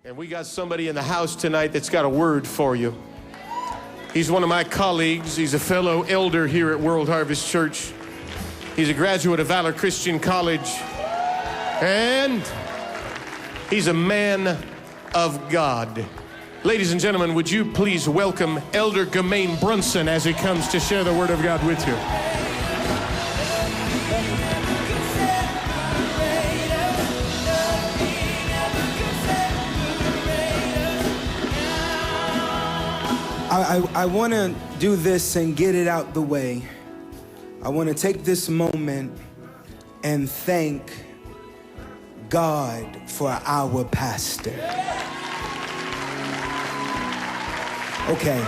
And we got somebody in the house tonight that's got a word for you. He's one of my colleagues. He's a fellow elder here at World Harvest Church. He's a graduate of Valor Christian College. And he's a man of God. Ladies and gentlemen, would you please welcome Elder Germaine Brunson as he comes to share the word of God with you. I want to do this and get it out the way. I want to take this moment and thank God for our pastor. Okay,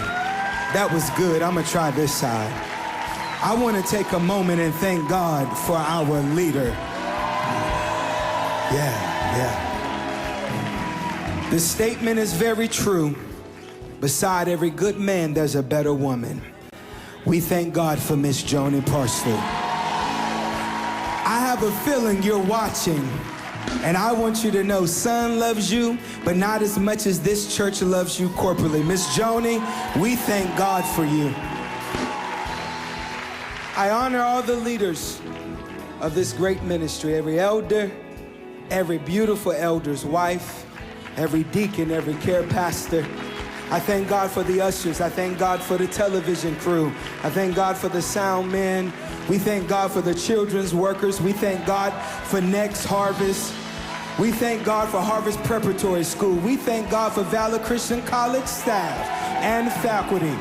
that was good. I'm going to try this side. I want to take a moment and thank God for our leader. Yeah. This statement is very true. Beside every good man, there's a better woman. We thank God for Miss Joni Parsley. I have a feeling you're watching, and I want you to know Son loves you, but not as much as this church loves you corporately. Miss Joni, we thank God for you. I honor all the leaders of this great ministry, every elder, every beautiful elder's wife, every deacon, every care pastor. I thank God for the ushers. I thank God for the television crew. I thank God for the sound men. We thank God for the children's workers. We thank God for Next Harvest. We thank God for Harvest Preparatory School. We thank God for Valor Christian College staff and faculty.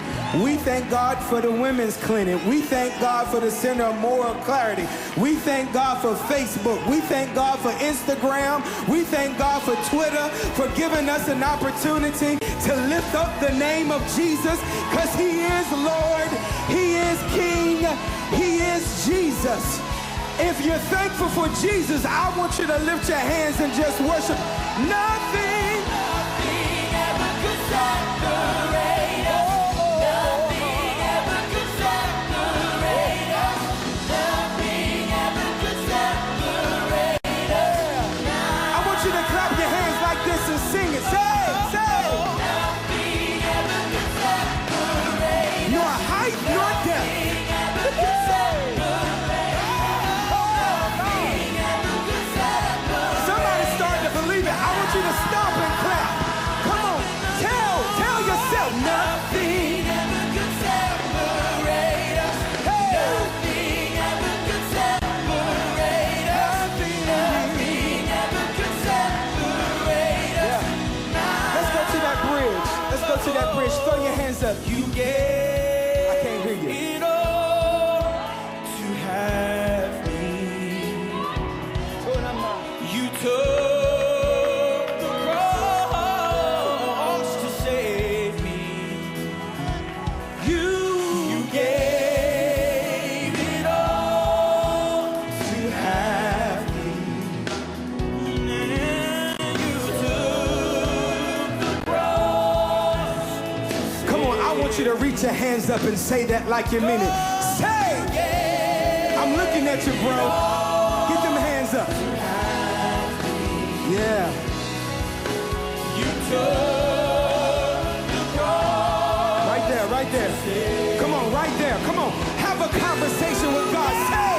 We thank God for the Women's Clinic. We thank God for the Center of Moral Clarity. We thank God for Facebook. We thank God for Instagram. We thank God for Twitter, for giving us an opportunity to lift up the name of Jesus, because He is Lord, He is King, He is Jesus. If you're thankful for Jesus, I want you to lift your hands and just worship. Nothing ever could separate us. Nothing ever could separate us. Nothing ever could separate us. I want you to clap your hands like this and sing it. Say. Nothing ever could separate us. Nor height nor depth. Stomp and clap. Come on, tell yourself nothing ever could separate us. Hey. Nothing ever could separate us. Nothing ever could separate us. Yeah. Let's go to that bridge. Let's go to that bridge. Throw your hands up. You gave. I can't hear you. It all to have me. You took. To reach your hands up and say that like you mean it. Say, I'm looking at you, bro. Get them hands up. Yeah. You took the cross. Right there. Come on, right there. Come on. Have a conversation with God. Say.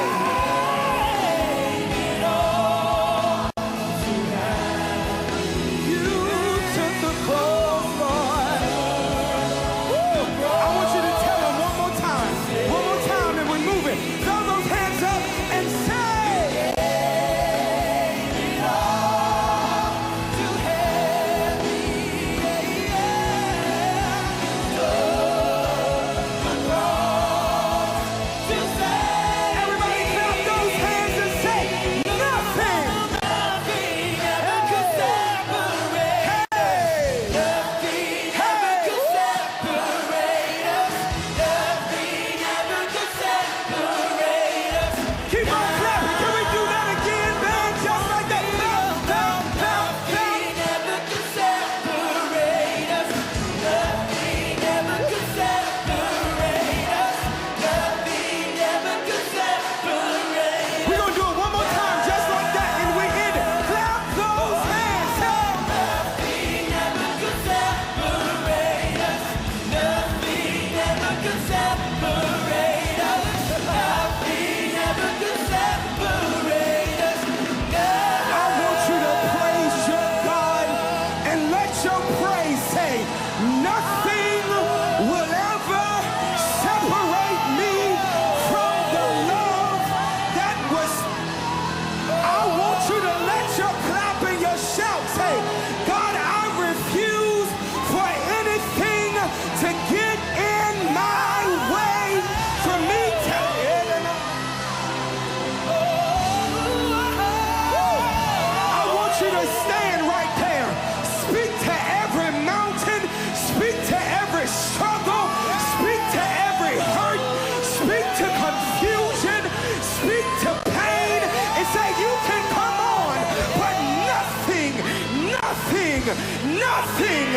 nothing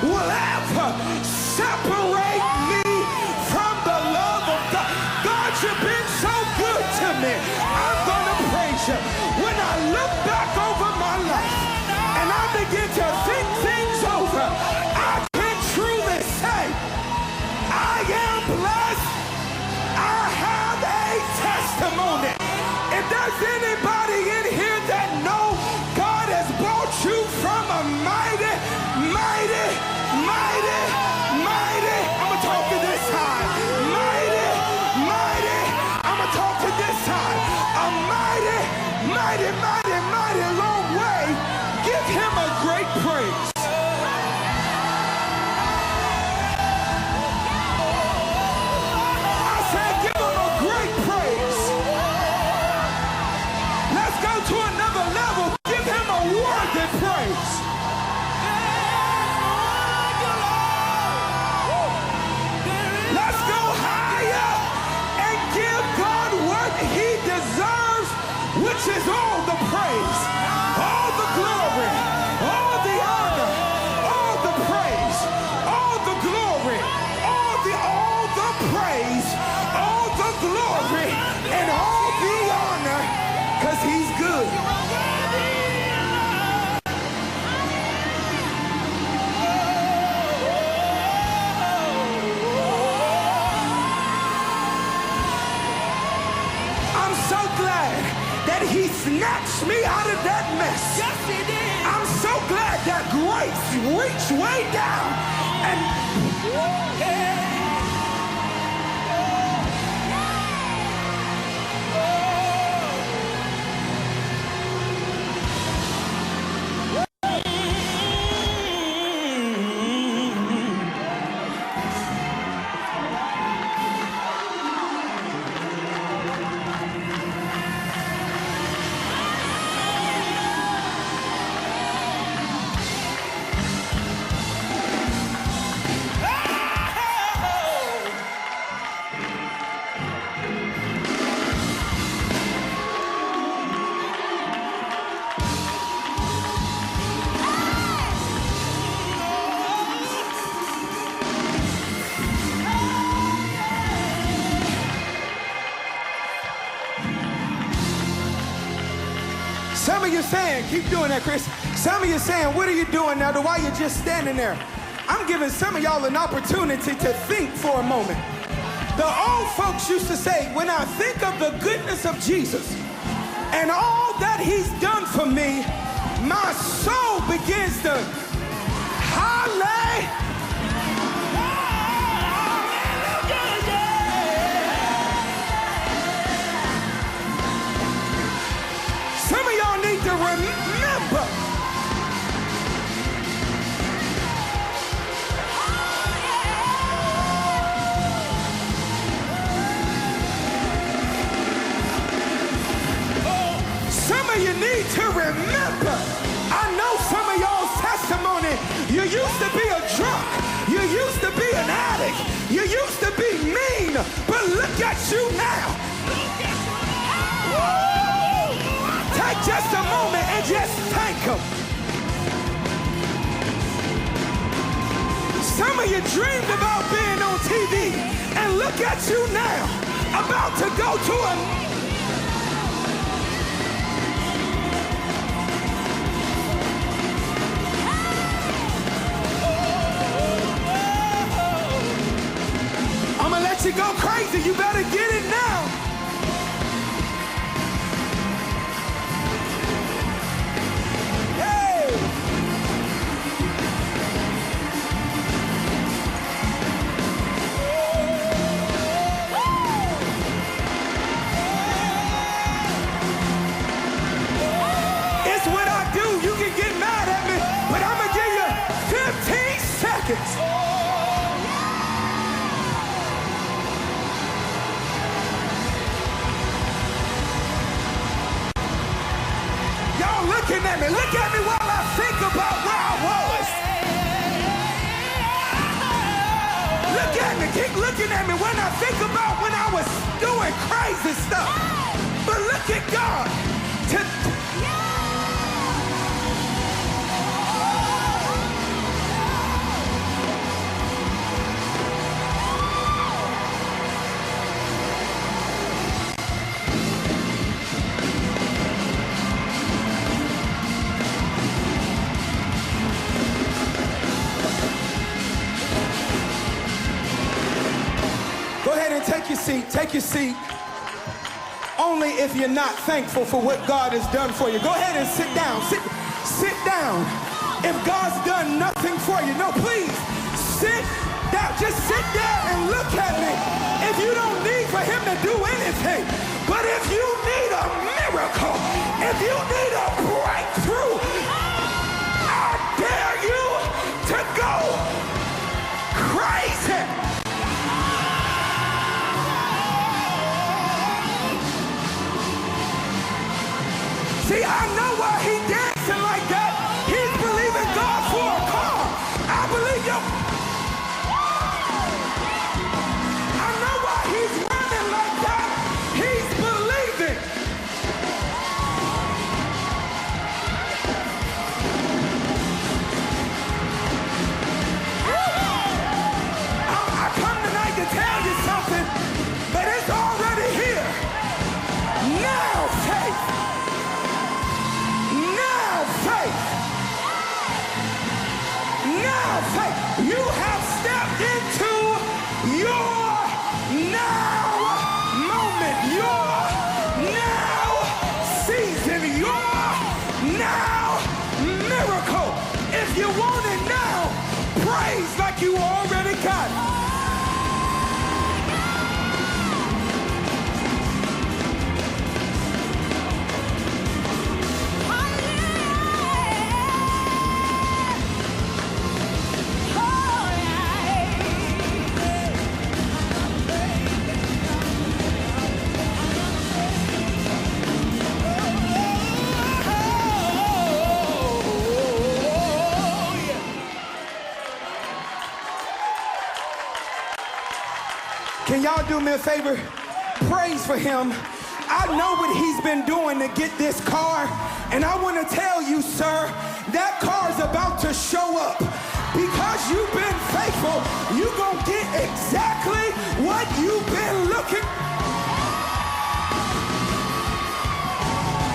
will ever separate me from the love of God. God, you've been so good to me. I'm gonna praise you. When I look back over my life and I begin to think things over, I can truly say I am blessed. I have a testimony. If there's anybody in here that know God has brought you from a mighty, I'ma talk to this side. Mighty, I'ma talk to this side. A mighty long way. Give him a great praise. I said give him a great praise. Let's go to another level. Give him a worthy praise. Let's go higher and give God what he deserves, which is all the praise, all the glory, all the honor, all the praise, all the glory, all the praise, all the glory, and all the honor, because he's good. I'm so glad that he snatched me out of that mess. Yes, he did. I'm so glad that grace reached way down and some of you saying, keep doing that, Chris. Some of you saying, what are you doing now? Why you just standing there? I'm giving some of y'all an opportunity to think for a moment. The old folks used to say, when I think of the goodness of Jesus and all that he's done for me, my soul begins to holler. Some of y'all need to remember. Some of you need to remember. I know some of y'all's testimony. You used to be a drunk. You used to be an addict. You used to be mean. But look at you now. Take just a moment and just thank him. Some of you dreamed about being on TV, and look at you now, about to go to a... I'm gonna let you go crazy. You better get it now. Looking at me, look at me while I think about where I was. Look at me, keep looking at me when I think about when I was doing crazy stuff. But look at God. take your seat only if you're not thankful for what God has done for you. Go ahead and sit down. Sit down. If God's done nothing for you, no, please sit down. Just sit there and look at me. If you don't need for him to do anything, but if you need a miracle, if you need a breakthrough, I dare you to go crazy. See, I know why he dancing like that. He's believing God for a car. I believe you. I know why he's running like that. He's believing. I come tonight to tell you something, but it's already here. Now faith. Faith. You have stepped into your now moment, your now season, your now miracle. If you want it now, praise like you already got it. Can y'all do me a favor? Praise for him. I know what he's been doing to get this car, and I want to tell you, sir, that car's about to show up. Because you've been faithful, you're going to get exactly what you've been looking.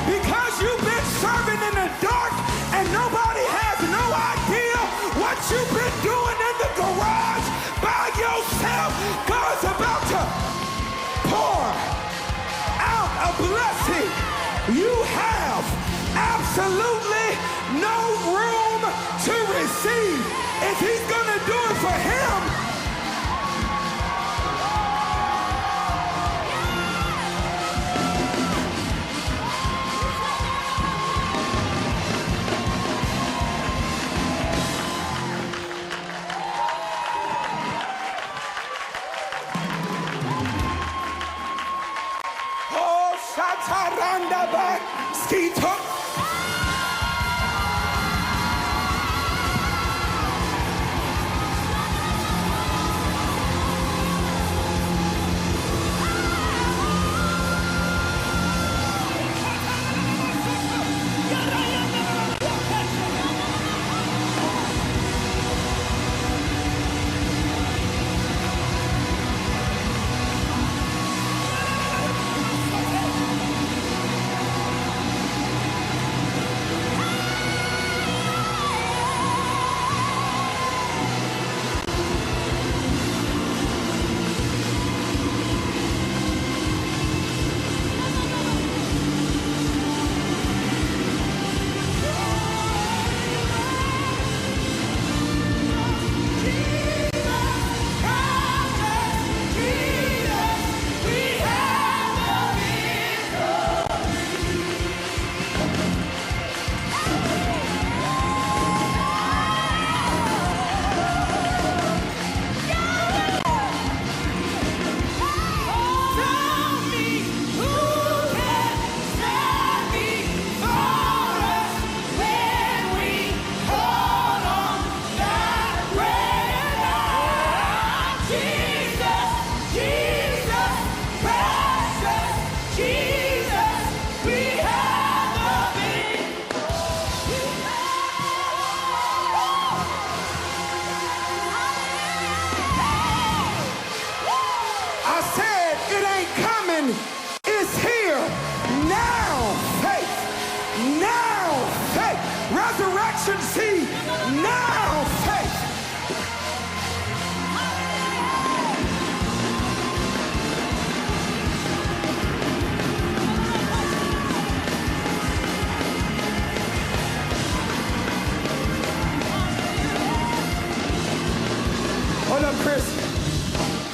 Because you've been serving in the dark, and nobody has no idea what you've been doing in the garage by yourself. God's about to pour out a blessing. You have absolutely no room to receive. If he's gonna do it for him,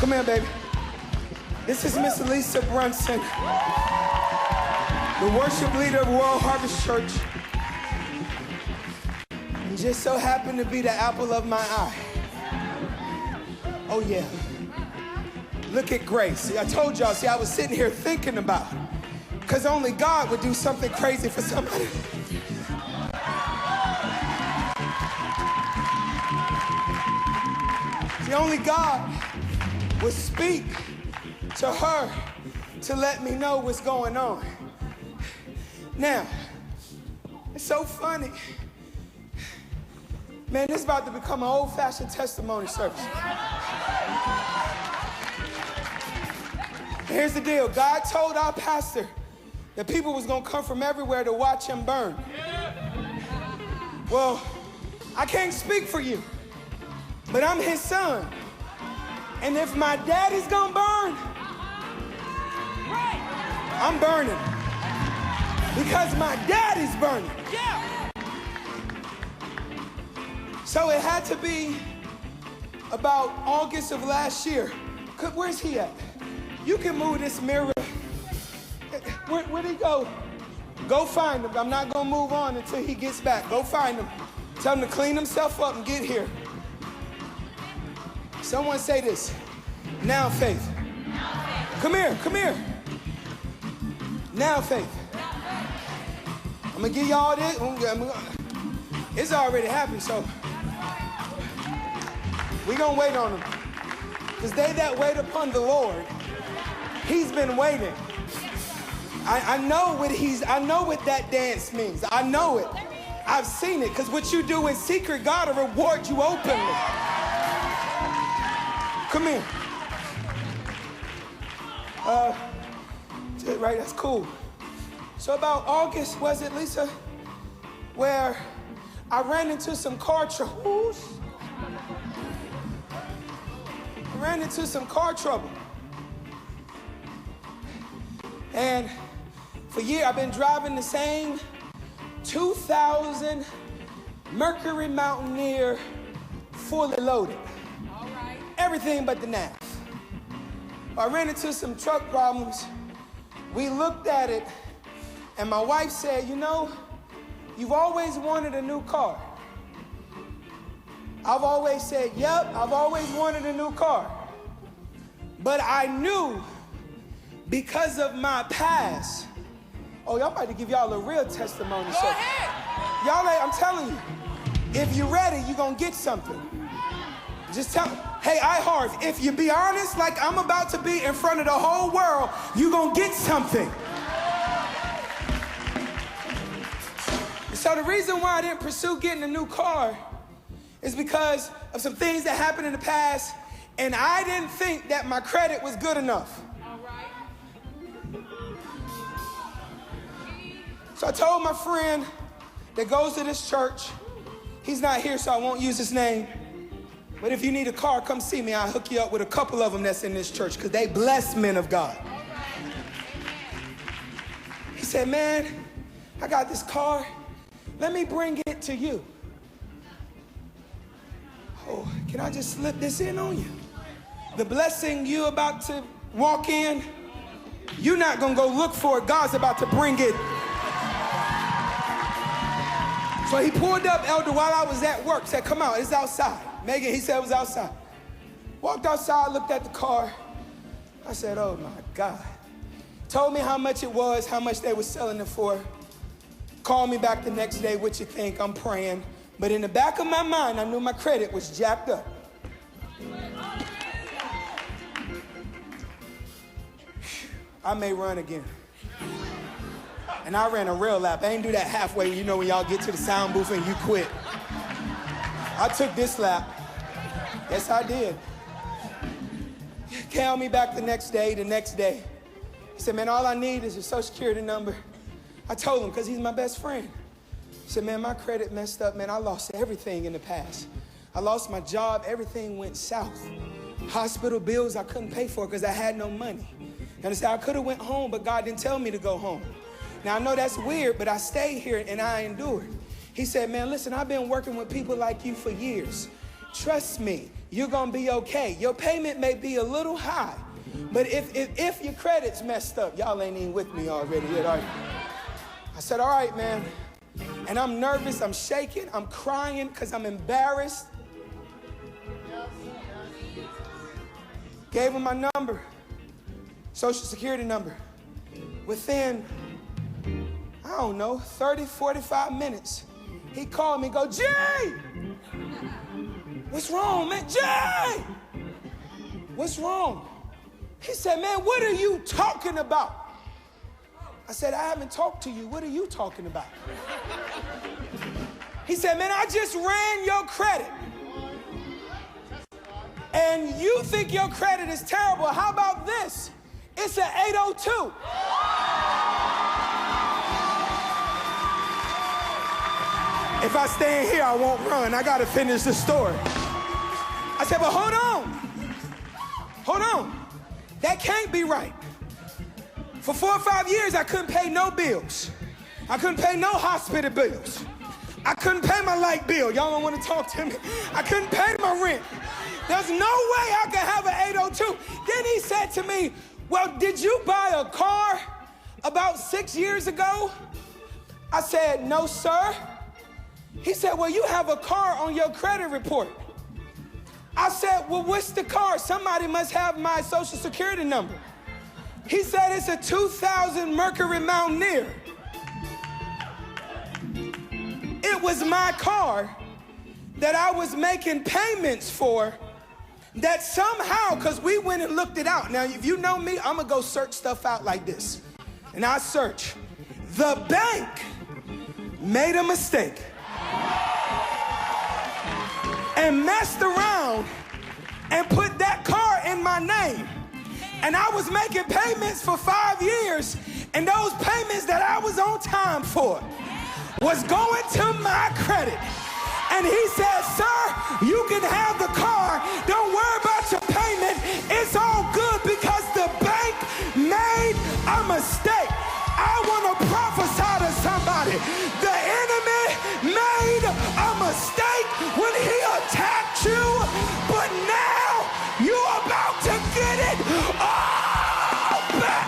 Come here, baby. This is Miss Lisa Brunson, the worship leader of World Harvest Church. And just so happened to be the apple of my eye. Oh yeah. Look at Grace. See, I told y'all, I was sitting here thinking about it. Because only God would do something crazy for somebody. See, only God would speak to her to let me know what's going on. Now, it's so funny. Man, this is about to become an old-fashioned testimony service. Here's the deal. God told our pastor that people was going to come from everywhere to watch him burn. Well, I can't speak for you, but I'm his son. And if my daddy's going to burn, I'm burning. Because my daddy's burning. So it had to be about August of last year. Where's he at? You can move this mirror. Where'd he go? Go find him. I'm not gonna move on until he gets back. Go find him. Tell him to clean himself up and get here. Someone say this. Now faith. Come here, come here. Now faith. I'm gonna give y'all this. It's already happened, so we gonna wait on him. Because they that wait upon the Lord, he's been waiting. I know what that dance means. I know it. I've seen it. Because what you do in secret, God will reward you openly. Come here. Right, that's cool. So about August, was it, Lisa, where I ran into some car trouble. And for years, I've been driving the same 2000 Mercury Mountaineer, fully loaded. All right. Everything but the nav. I ran into some truck problems. We looked at it, and my wife said, you know, you've always wanted a new car. I've always said, yep, I've always wanted a new car. But I knew because of my past. Oh, y'all about to give y'all a real testimony. Go ahead. Y'all, I'm telling you, if you're ready, you're going to get something. Just tell, hey, iHeart, if you be honest, like I'm about to be in front of the whole world, you're going to get something. So the reason why I didn't pursue getting a new car is because of some things that happened in the past, and I didn't think that my credit was good enough. All right. So I told my friend that goes to this church, he's not here, so I won't use his name, but if you need a car, come see me. I'll hook you up with a couple of them that's in this church, because they bless men of God. All right. He said, man, I got this car. Let me bring it to you. Oh, can I just slip this in on you? The blessing you about to walk in, you're not gonna go look for it. God's about to bring it. So he pulled up, Elder, while I was at work, said, come out, it's outside. Megan, he said it was outside. Walked outside, looked at the car. I said, oh my God. Told me how much it was, how much they were selling it for. Called me back the next day, what you think? I'm praying. But in the back of my mind, I knew my credit was jacked up. I may run again. And I ran a real lap. I ain't do that halfway, you know, when y'all get to the sound booth and you quit. I took this lap. Yes, I did. Called me back the next day. He said, man, all I need is your social security number. I told him, because he's my best friend. He said, man, my credit messed up, man. I lost everything in the past. I lost my job. Everything went south. Hospital bills I couldn't pay for because I had no money. And I said, I could have went home, but God didn't tell me to go home. Now, I know that's weird, but I stayed here and I endured. He said, man, listen, I've been working with people like you for years. trust me, you're gonna be okay. Your payment may be a little high, but if your credit's messed up, y'all ain't even with me already yet, are you? I said, all right, man. And I'm nervous, I'm shaking, I'm crying because I'm embarrassed. Gave him my number, Social Security number. Within, I don't know, 30, 45 minutes, he called me and go, Jay! What's wrong, man? Jay! What's wrong? He said, man, what are you talking about? I said, I haven't talked to you. What are you talking about? He said, man, I just ran your credit. And you think your credit is terrible. How about this? It's an 802. If I stay in here, I won't run. I gotta finish the story. I said, but hold on. Hold on. That can't be right. For 4 or 5 years, I couldn't pay no bills. I couldn't pay no hospital bills. I couldn't pay my light bill. Y'all don't want to talk to me. I couldn't pay my rent. There's no way I could have an 802. Then he said to me, well, did you buy a car about 6 years ago? I said, no, sir. He said, well, you have a car on your credit report. I said, well, what's the car? Somebody must have my Social Security number. He said, it's a 2000 Mercury Mountaineer. It was my car that I was making payments for that somehow, because we went and looked it out. Now, if you know me, I'm going to go search stuff out like this. And I search. The bank made a mistake and messed around and put that car in my name. And I was making payments for 5 years, and those payments that I was on time for was going to my credit. And he said, sir, you can have the car. Don't worry about your payment. It's all good because the bank made a mistake. I want to prophesy to somebody. The enemy made a mistake when he attacked you, but now you're about to get it all back.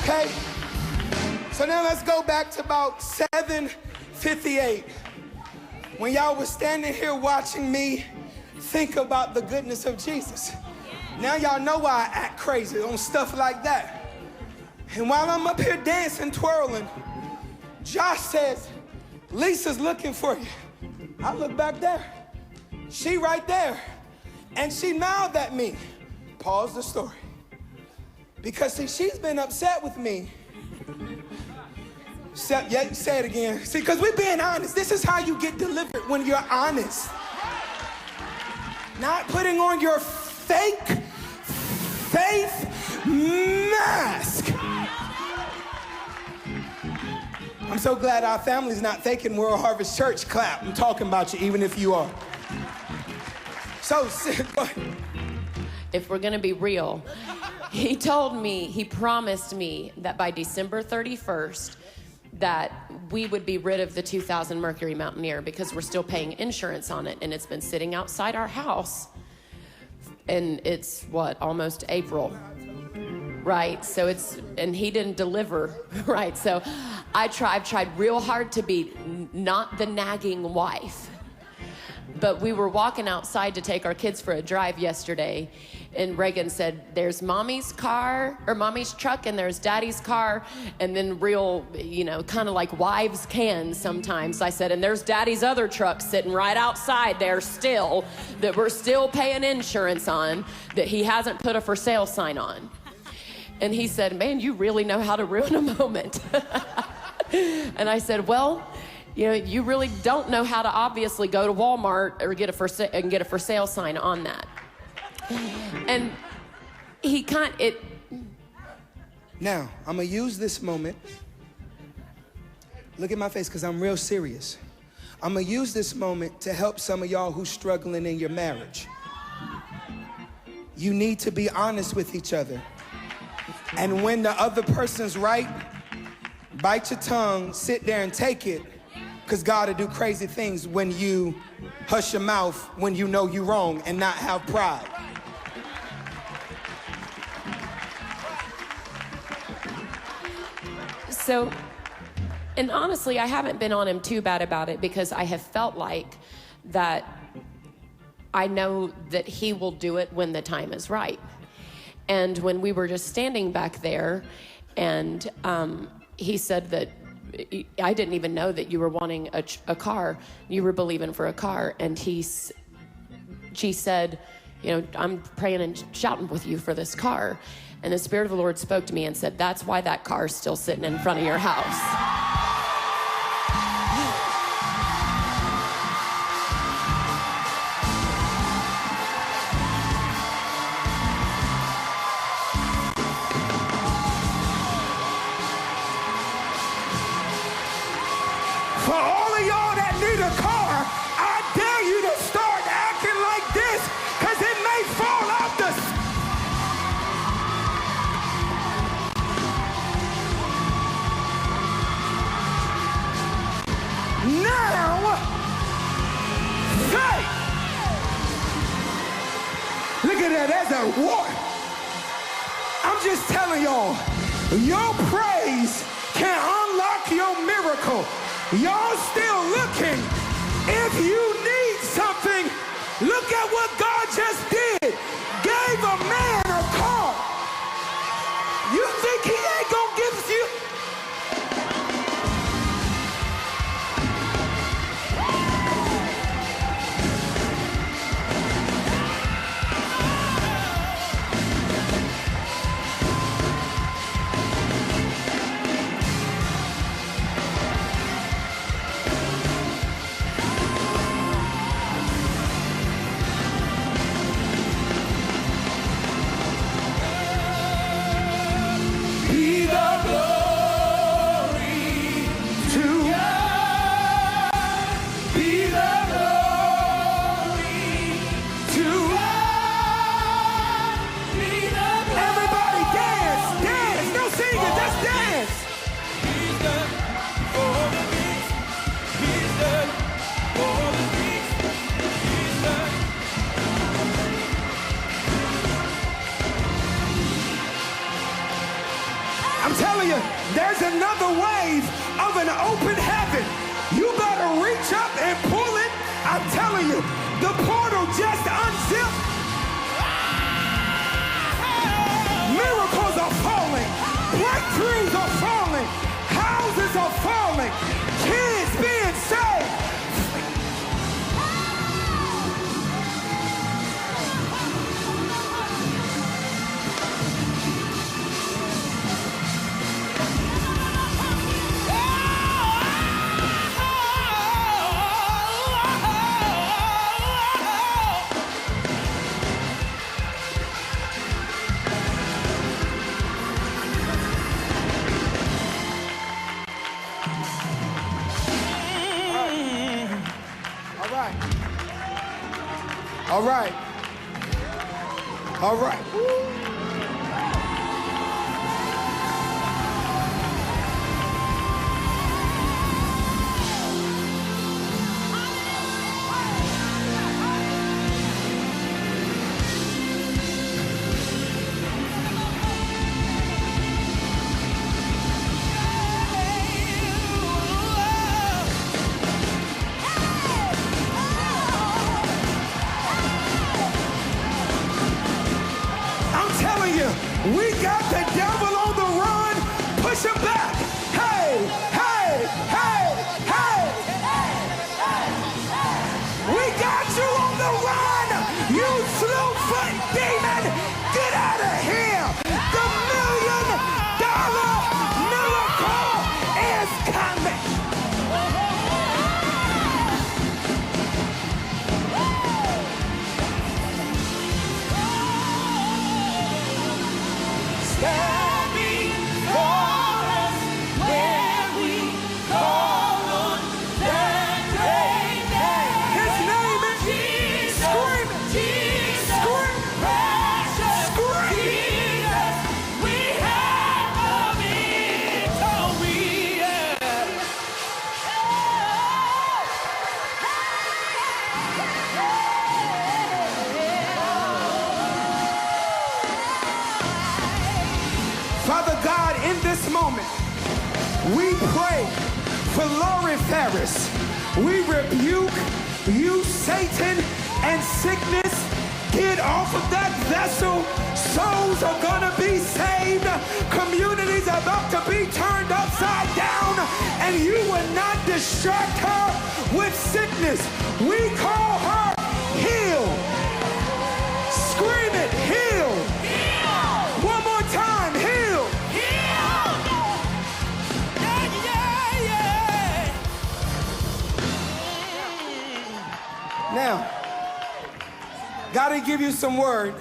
Okay. So now let's go back to about 7:58. When y'all was standing here watching me think about the goodness of Jesus. Now y'all know why I act crazy on stuff like that. And while I'm up here dancing, twirling, Josh says, Lisa's looking for you. I look back there. She right there. And she mouthed at me. Pause the story. Because see, she's been upset with me. Say it again. See, because we're being honest. This is how you get delivered, when you're honest. Not putting on your fake faith mask. I'm so glad our family's not thinking World Harvest Church. Clap. I'm talking about you, even if you are. So, if we're going to be real, he promised me that by December 31st, that we would be rid of the 2000 Mercury Mountaineer because we're still paying insurance on it, and it's been sitting outside our house, and it's almost April, right? So and he didn't deliver, right? So I've tried real hard to be not the nagging wife. But we were walking outside to take our kids for a drive yesterday, and Reagan said, there's mommy's car, or mommy's truck, and there's daddy's car, and then real, kind of like wives can sometimes. I said, and there's daddy's other truck sitting right outside there still, that we're still paying insurance on, that he hasn't put a for sale sign on. And he said, man, you really know how to ruin a moment. And I said, well, you really don't know how to obviously go to Walmart or get a for sale sign on that. And Now, I'm going to use this moment. Look at my face, because I'm real serious. I'm going to use this moment to help some of y'all who's struggling in your marriage. You need to be honest with each other. And when the other person's right, bite your tongue, sit there and take it, because God will do crazy things when you hush your mouth when you know you're wrong and not have pride. So, and honestly, I haven't been on him too bad about it because I have felt like that I know that he will do it when the time is right. And when we were just standing back there and he said that I didn't even know that you were wanting a car, you were believing for a car. And she said, you know, I'm praying and shouting with you for this car. And the Spirit of the Lord spoke to me and said, that's why that car's still sitting in front of your house. For all of y'all that need a car, I dare you to start acting like this, because it may fall out the... Now, say, look at that, that's a war. I'm just telling y'all, your praise can unlock your miracle. Y'all still looking. If you need something, look at what God just did. Gave a man a car. You think he ain't gonna give you? I'm telling you, there's another wave of an open heaven. You better reach up and pull it. I'm telling you, the portal just unzipped. Miracles are falling. Breakthroughs are falling. Houses are falling. Kids being saved. All right. All right. We got the devil on the run. Push him back. Hey, hey, hey, hey. We got you on the run. You slew-foot demon. Get out of here. The $1 million miracle is coming. We moment, we pray for Lauren Ferris. We rebuke you, Satan, and sickness. Get off of that vessel. Souls are gonna be saved. Communities are about to be turned upside down, and you will not distract her with sickness. We call her healed. Scream it, healed. Healed. One more time, healed. Healed. Yeah, yeah, yeah. Now, gotta give you some word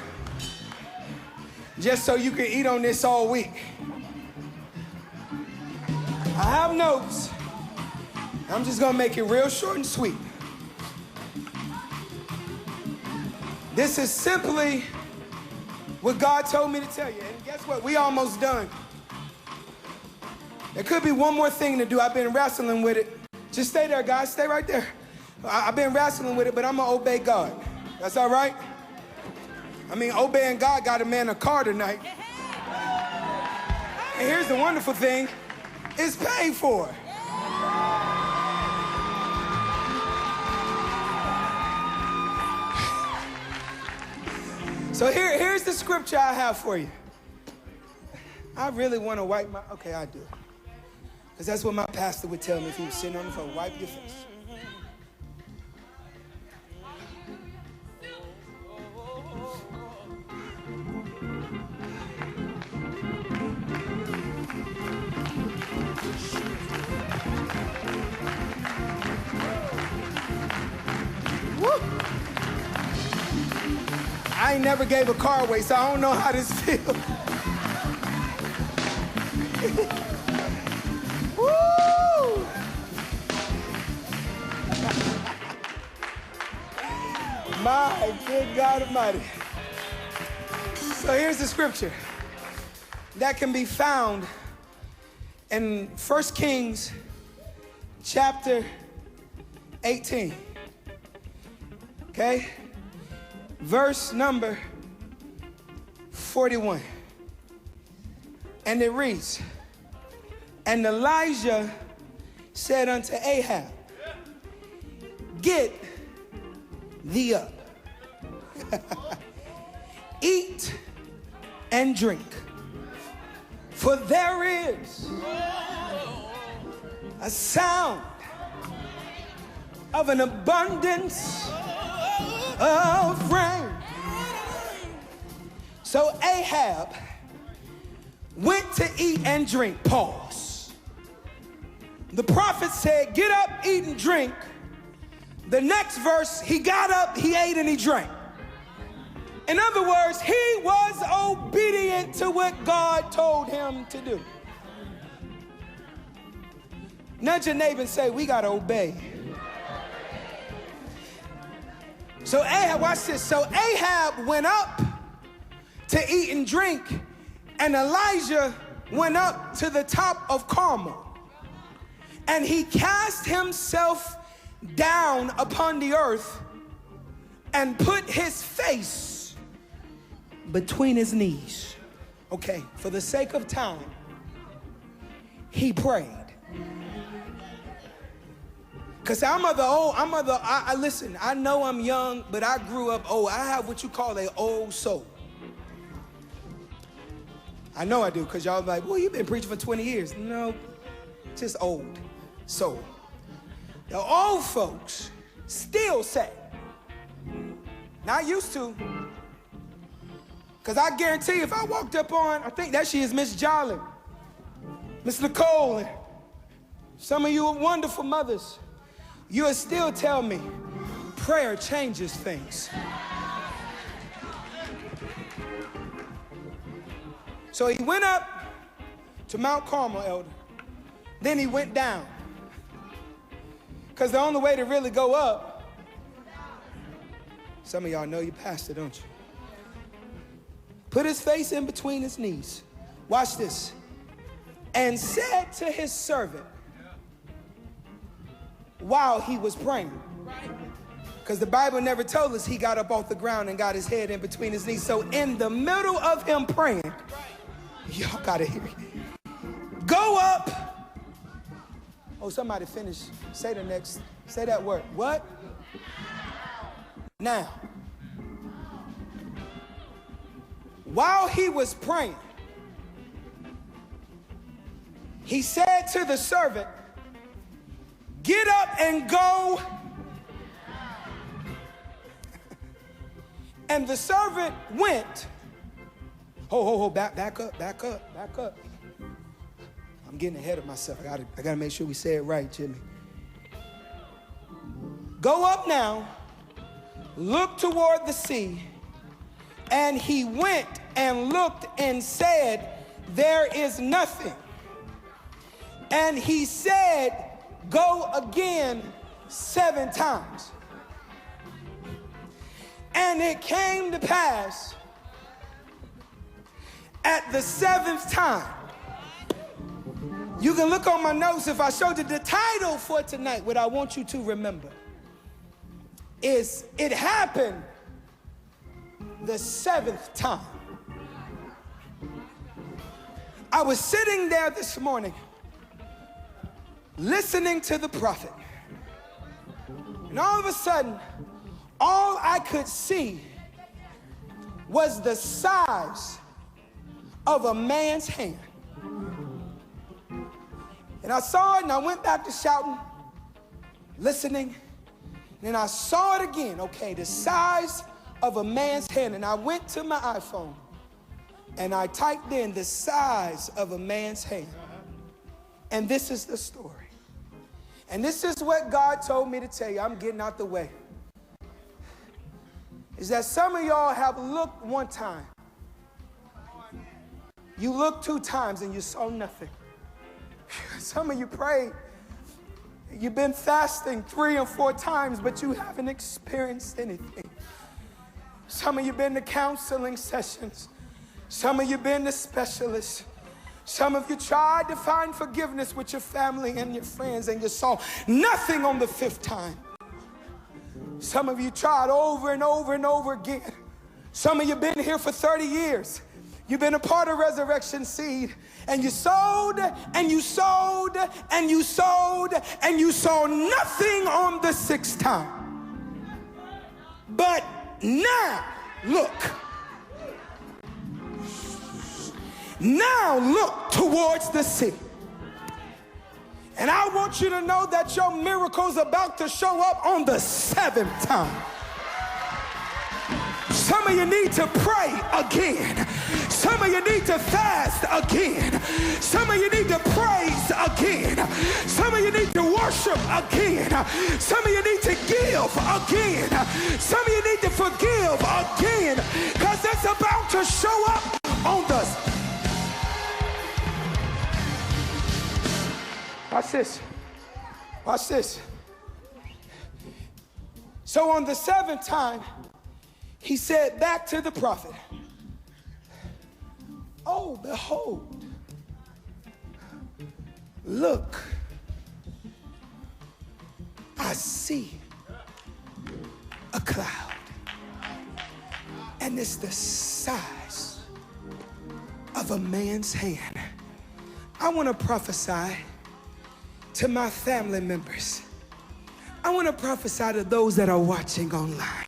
just so you can eat on this all week. I have notes. I'm just gonna make it real short and sweet. This is simply what God told me to tell you. And guess what? We almost done. There could be one more thing to do. I've been wrestling with it. Just stay there, guys. Stay right there. I've been wrestling with it, but I'm gonna obey God. That's all right? I mean, obeying God got a man a car tonight. And here's the wonderful thing. It's paid for. So here's the scripture I have for you. I really want to wipe my... Okay, I do. Because that's what my pastor would tell me if he was sitting on the phone. Wipe your face. I ain't never gave a car away, so I don't know how this feels. Woo! My good God Almighty. So here's the scripture that can be found in 1 Kings chapter 18. Okay? Verse number 41. And it reads, and Elijah said unto Ahab, get thee up, eat and drink, for there is a sound of an abundance of rain. So Ahab went to eat and drink. Pause. The prophet said, get up, eat and drink. The next verse, he got up, he ate and he drank. In other words, he was obedient to what God told him to do. Nudge your neighbor and say, we gotta obey. So Ahab, watch this. So Ahab went up to eat and drink, and Elijah went up to the top of Carmel. And he cast himself down upon the earth and put his face between his knees. Okay, for the sake of time, he prayed. Because listen, I know I'm young, but I grew up old. I have what you call an old soul. I know I do, because y'all be like, well, you've been preaching for 20 years. No, just old soul. The old folks still say, not used to, because I guarantee if I walked up on, I think that she is Miss Jolly, Miss Nicole, and some of you are wonderful mothers, you would still tell me prayer changes things. So he went up to Mount Carmel, elder. Then he went down. Because the only way to really go up, some of y'all know your pastor, don't you? Put his face in between his knees. Watch this. And said to his servant, while he was praying, because the Bible never told us he got up off the ground and got his head in between his knees. So in the middle of him praying, y'all gotta hear it, Go up. Oh, somebody finish. Say that word. What? Now, while he was praying, he said to the servant, get up and go. And the servant went. Back up. I'm getting ahead of myself. I gotta make sure we say it right, Jimmy. Go up now, look toward the sea. And he went and looked and said, there is nothing. And he said, go again 7 times. And it came to pass at the 7th time. You can look on my notes if I showed you the title for tonight. What I want you to remember is it happened the 7th time. I was sitting there this morning listening to the prophet, and all of a sudden all I could see was the size of a man's hand. And I saw it and I went back to shouting, listening, and I saw it again. Okay, the size of a man's hand. And I went to my iPhone and I typed in the size of a man's hand. And this is the story. And this is what God told me to tell you. I'm getting out the way. Is that some of y'all have looked one time. You looked 2 times and you saw nothing. Some of you prayed. You've been fasting 3 or 4 times, but you haven't experienced anything. Some of you been to counseling sessions. Some of you been to specialists. Some of you tried to find forgiveness with your family and your friends, and you saw nothing on the 5th time. Some of you tried over and over and over again. Some of you been here for 30 years. You've been a part of Resurrection Seed, and you sowed and you sowed and you sowed and you saw nothing on the 6th time. But now look. Now look towards the sea. And I want you to know that your miracle's about to show up on the 7th time. Some of you need to pray again. Some of you need to fast again. Some of you need to praise again. Some of you need to worship again. Some of you need to give again. Some of you need to forgive again, because it's about to show up on the... Watch this. Watch this. So on the 7th time, he said back to the prophet, oh, behold, look, I see a cloud, and it's the size of a man's hand. I want to prophesy to my family members. I want to prophesy to those that are watching online.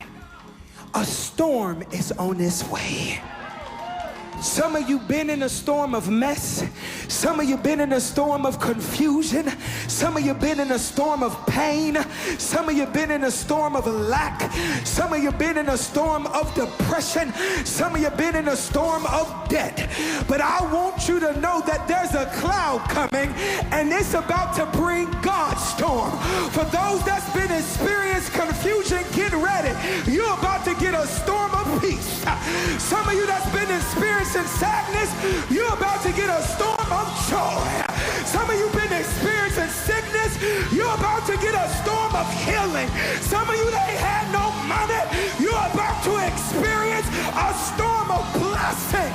A storm is on its way. Some of you been in a storm of mess. Some of you been in a storm of confusion. Some of you been in a storm of pain. Some of you been in a storm of lack. Some of you been in a storm of depression. Some of you been in a storm of debt. But I want you to know that there's a cloud coming, and it's about to bring God's storm. For those that's been experiencing confusion, get ready. You're about to get a storm of peace. Some of you that's been experiencing sadness, you're about to get a storm of joy. Some of you been experiencing sickness, you're about to get a storm of healing. Some of you that ain't had no money, you're about to experience a storm of blessing.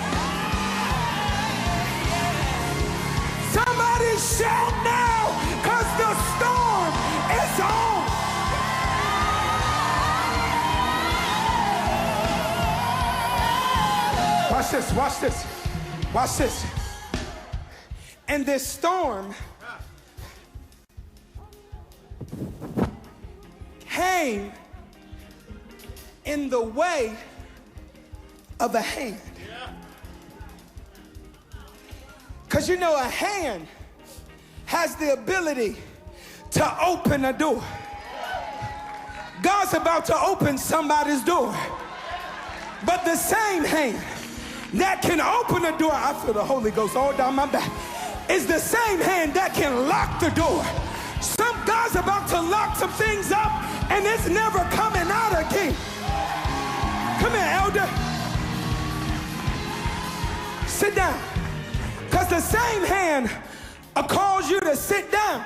Somebody shout now, because the storm is on. Watch this, watch this, watch this. And this storm came in the way of a hand. Because you know, a hand has the ability to open a door. God's about to open somebody's door. But the same hand that can open a door, I feel the Holy Ghost all down my back, is the same hand that can lock the door. God's about to lock some things up, and it's never coming out again. Come here, elder. Sit down. Because the same hand will cause you to sit down.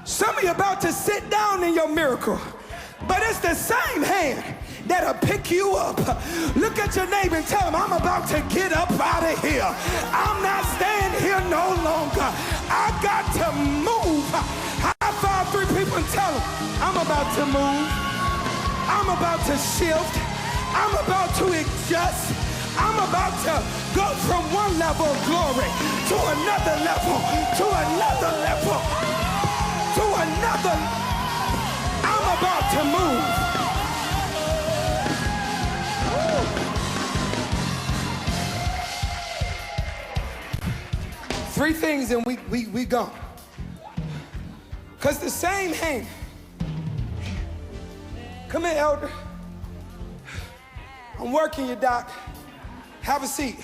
Some of you about to sit down in your miracle, but it's the same hand that'll pick you up. Look at your neighbor and tell him, I'm about to get up out of here. I'm not staying here no longer. I got to move. High five 3 people and tell them, I'm about to move. I'm about to shift. I'm about to adjust. I'm about to go from one level of glory to another level, to another level, to another. I'm about to move. Woo. 3 things and we gone. Because the same hand. Come here, elder. I'm working you, doc. Have a seat.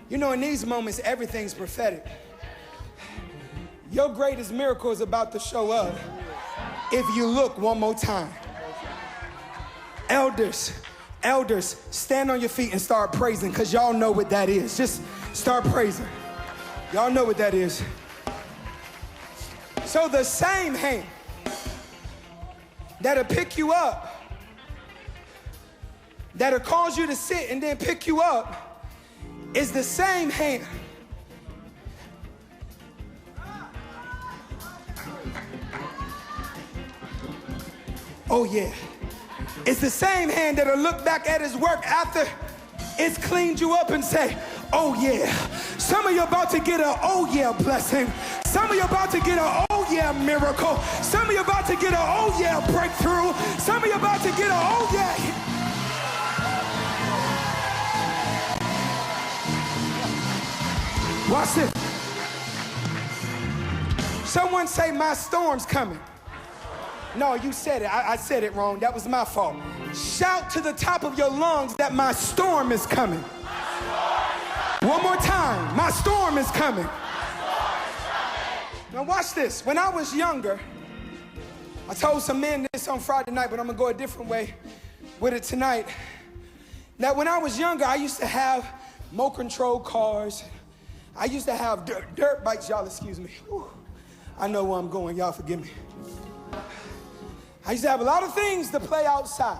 You know, in these moments, everything's prophetic. Your greatest miracle is about to show up if you look one more time. Elders, stand on your feet and start praising, because y'all know what that is. Just start praising. Y'all know what that is. So the same hand that'll pick you up, that'll cause you to sit and then pick you up, is the same hand oh yeah, it's the same hand that'll look back at his work after it's cleaned you up and say, oh yeah. Some of you about to get a oh yeah blessing. Some of you about to get a oh yeah miracle. Some of you about to get a oh yeah breakthrough. Some of you about to get a oh yeah. Watch this. Someone say, my storm's coming. No, you said it. I said it wrong. That was my fault. Shout to the top of your lungs that my storm is coming. One more time. My storm is coming. Now watch this. When I was younger, I told some men this on Friday night, but I'm going to go a different way with it tonight. Now, when I was younger, I used to have remote control cars. I used to have dirt bikes. Y'all excuse me. Whew. I know where I'm going. Y'all forgive me. I used to have a lot of things to play outside.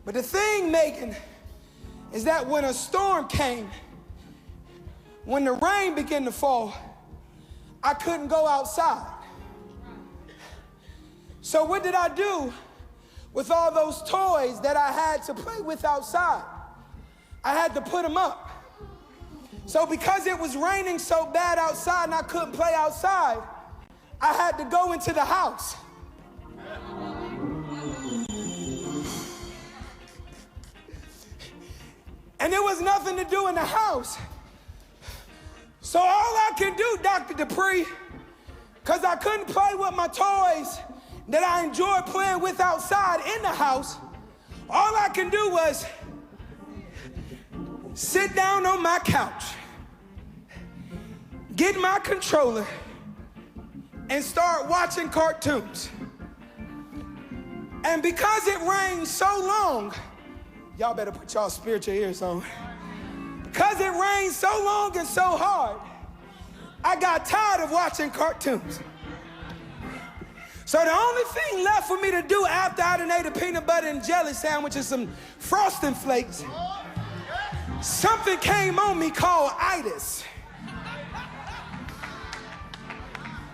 But the thing, Megan, is that when a storm came, when the rain began to fall, I couldn't go outside. So what did I do with all those toys that I had to play with outside? I had to put them up. So because it was raining so bad outside and I couldn't play outside, I had to go into the house. And there was nothing to do in the house. So all I could do, Dr. Dupree, because I couldn't play with my toys that I enjoyed playing with outside in the house, all I can do was sit down on my couch, get my controller, and start watching cartoons. And because it rained so long, y'all better put y'all spiritual ears on. Because it rained so long and so hard, I got tired of watching cartoons. So the only thing left for me to do after I done ate a peanut butter and jelly sandwich and some Frosting Flakes, something came on me called itis.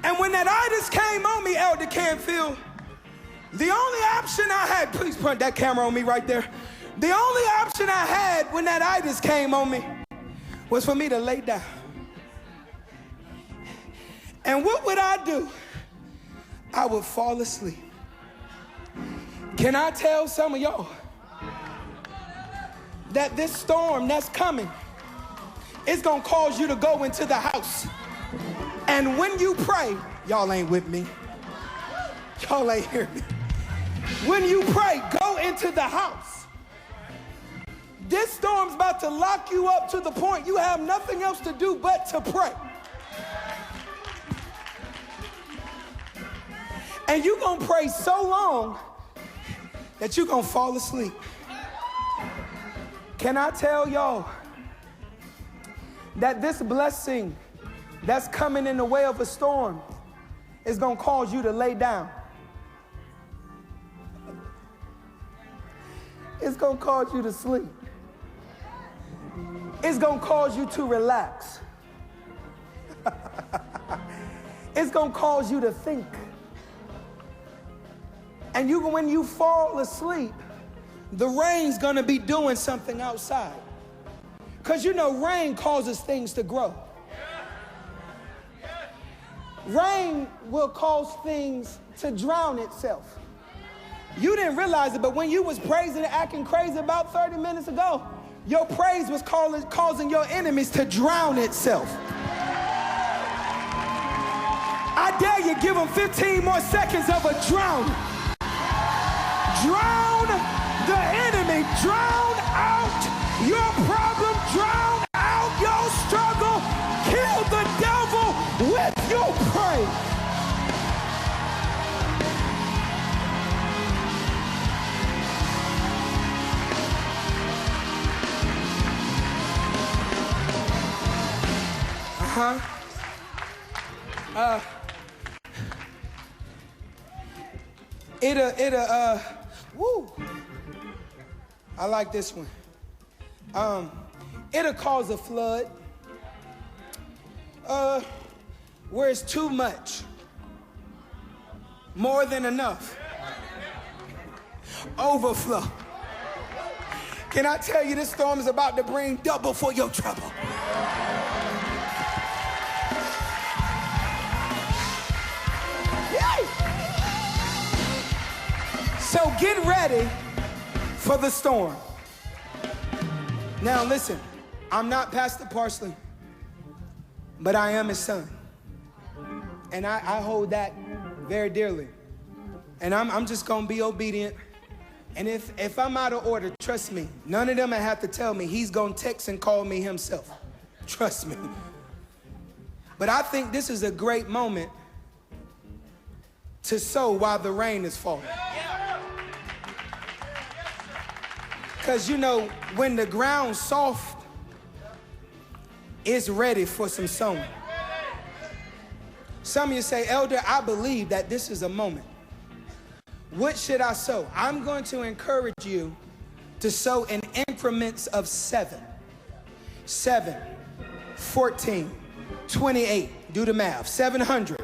And when that itis came on me, Elder Canfield, the only option I had, please point that camera on me right there. The only option I had when that itis came on me was for me to lay down. And what would I do? I would fall asleep. Can I tell some of y'all that this storm that's coming is gonna cause you to go into the house? And when you pray, y'all ain't with me. Y'all ain't hear me. When you pray, go into the house. This storm's about to lock you up to the point you have nothing else to do but to pray. And you're gonna pray so long that you're gonna fall asleep. Can I tell y'all that this blessing that's coming in the way of a storm is gonna cause you to lay down? It's gonna cause you to sleep. It's gonna cause you to relax. It's gonna cause you to think. And when you fall asleep, the rain's gonna be doing something outside. Because you know, rain causes things to grow. Rain will cause things to drown itself. You didn't realize it, but when you was praising and acting crazy about 30 minutes ago, your praise was causing your enemies to drown itself. I dare you, give them 15 more seconds of a drown. Drown the enemy, drown out your problem, drown out your struggle, kill the devil with your praise. Woo. I like this one. It'll cause a flood. Where it's too much. More than enough. Overflow. Can I tell you, this storm is about to bring double for your trouble. Yay! So get ready for the storm. Now listen, I'm not Pastor Parsley, but I am his son. And I hold that very dearly. And I'm just gonna be obedient. And if I'm out of order, trust me, none of them have to tell me. He's gonna text and call me himself. Trust me. But I think this is a great moment to sow while the rain is falling. Because you know, when the ground's soft, it's ready for some sowing. Some of you say, Elder, I believe that this is a moment. What should I sow? I'm going to encourage you to sow in increments of 7. 7, 14, 28. Do the math. $770.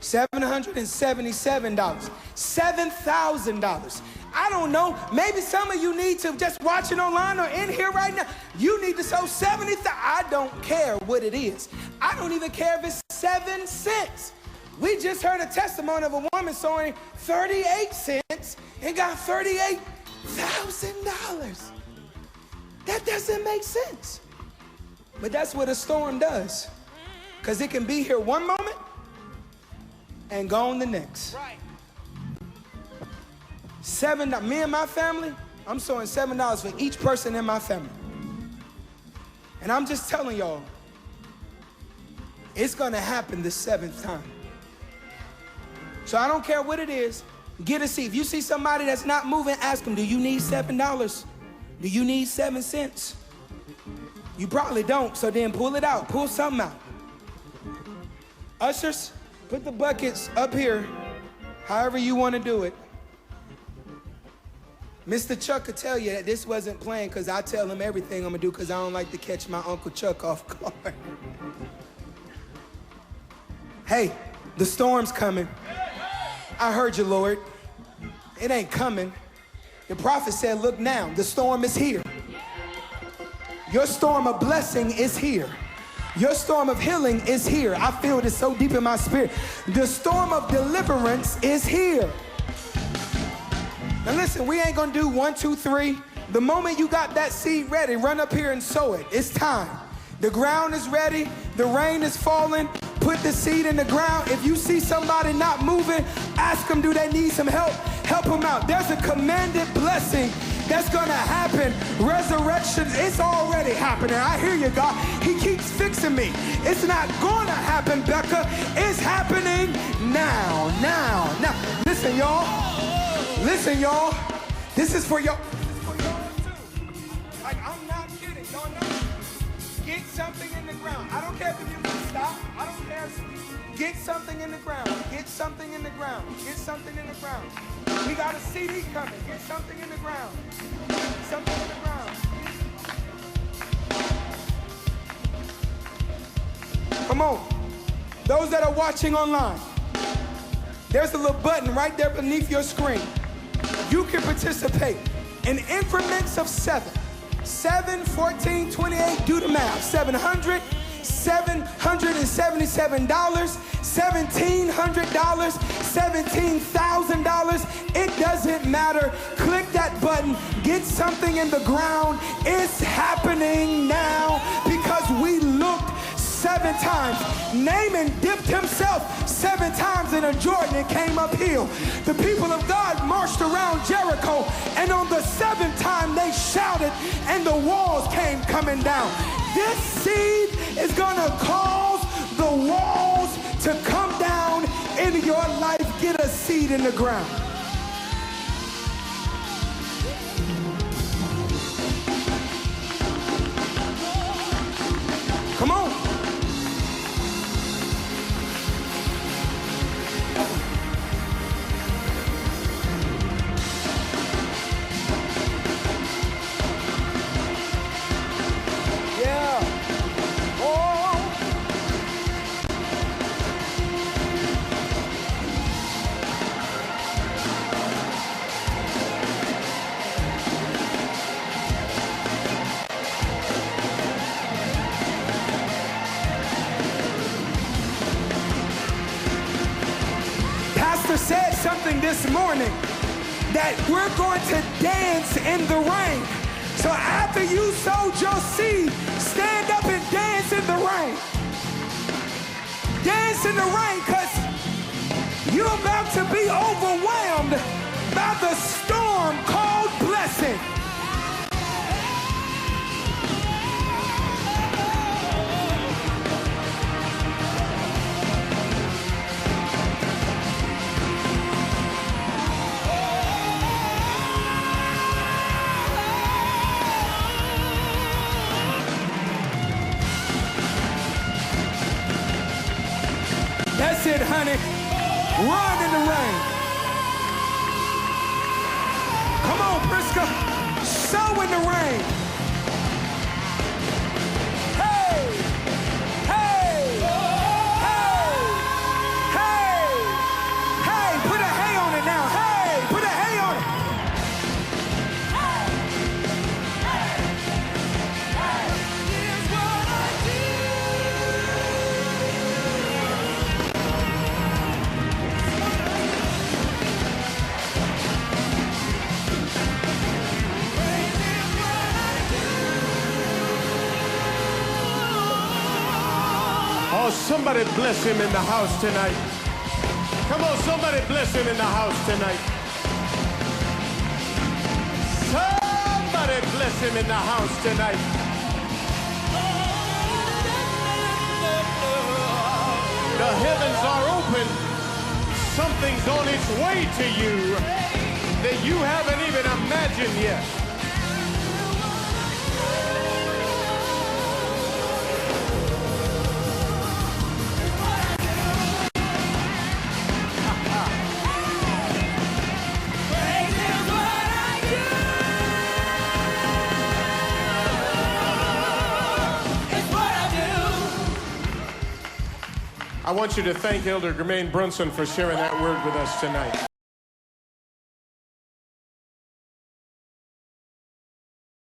$777. $7,000. I don't know. Maybe some of you need to just watch it online or in here right now. You need to sow 70,000. I don't care what it is. I don't even care if it's 7 cents. We just heard a testimony of a woman sowing 38 cents and got $38,000. That doesn't make sense. But that's what a storm does. Because it can be here one moment and gone the next. Right. Me and my family, I'm sowing $7 for each person in my family. And I'm just telling y'all, it's gonna happen the 7th time. So I don't care what it is, get a seat. If you see somebody that's not moving, ask them, do you need $7? Do you need 7 cents? You probably don't, so then pull it out, pull something out. Ushers, put the buckets up here, however you want to do it. Mr. Chuck could tell you that this wasn't planned because I tell him everything I'm going to do because I don't like to catch my Uncle Chuck off guard. Hey, the storm's coming. I heard you, Lord. It ain't coming. The prophet said, look now, the storm is here. Your storm of blessing is here. Your storm of healing is here. I feel it so deep in my spirit. The storm of deliverance is here. Now listen, we ain't gonna do 1, 2, 3. The moment you got that seed ready, run up here and sow it. It's time. The ground is ready. The rain is falling. Put the seed in the ground. If you see somebody not moving, ask them, do they need some help? Help them out. There's a commanded blessing that's gonna happen. Resurrection, it's already happening. I hear you, God. He keeps fixing me. It's not gonna happen, Becca. It's happening now. Listen, y'all. Listen, y'all. This is for y'all. This is for y'all too. Like, I'm not kidding. Y'all know. Get something in the ground. I don't care if you can stop. I don't care. Get something in the ground. Get something in the ground. Get something in the ground. We got a CD coming. Get something in the ground. Something in the ground. Come on. Those that are watching online, there's a little button right there beneath your screen. You can participate in increments of 7. 7, 14, 28, do the math. $777, $1,700, $1,700, $17,000. It doesn't matter. Click that button. Get something in the ground. It's happening now because we looked 7 times. Naaman dipped himself 7 times in a Jordan and came uphill. The people of God marched around Jericho, and on the 7th time they shouted and the walls came coming down. This seed is gonna cause the walls to come down in your life. Get a seed in the ground. Come on. Said something this morning that we're going to dance in the rain. So after you sowed your seed, stand up and dance in the rain. Dance in the rain, because you're about to be overwhelmed by the storm called blessing. That's it, honey. Run in the rain. Come on, Prisca. Sow in the rain. Hey! Hey! Hey! Hey! Hey! Put a hay on it now. Hey! Put a hay on it. Here's what I do. Oh, somebody bless him in the house tonight. Come on, somebody bless him in the house tonight. Somebody bless him in the house tonight. The heavens are open. Something's on its way to you that you haven't even imagined yet. I want you to thank Elder Germaine Brunson for sharing that word with us tonight.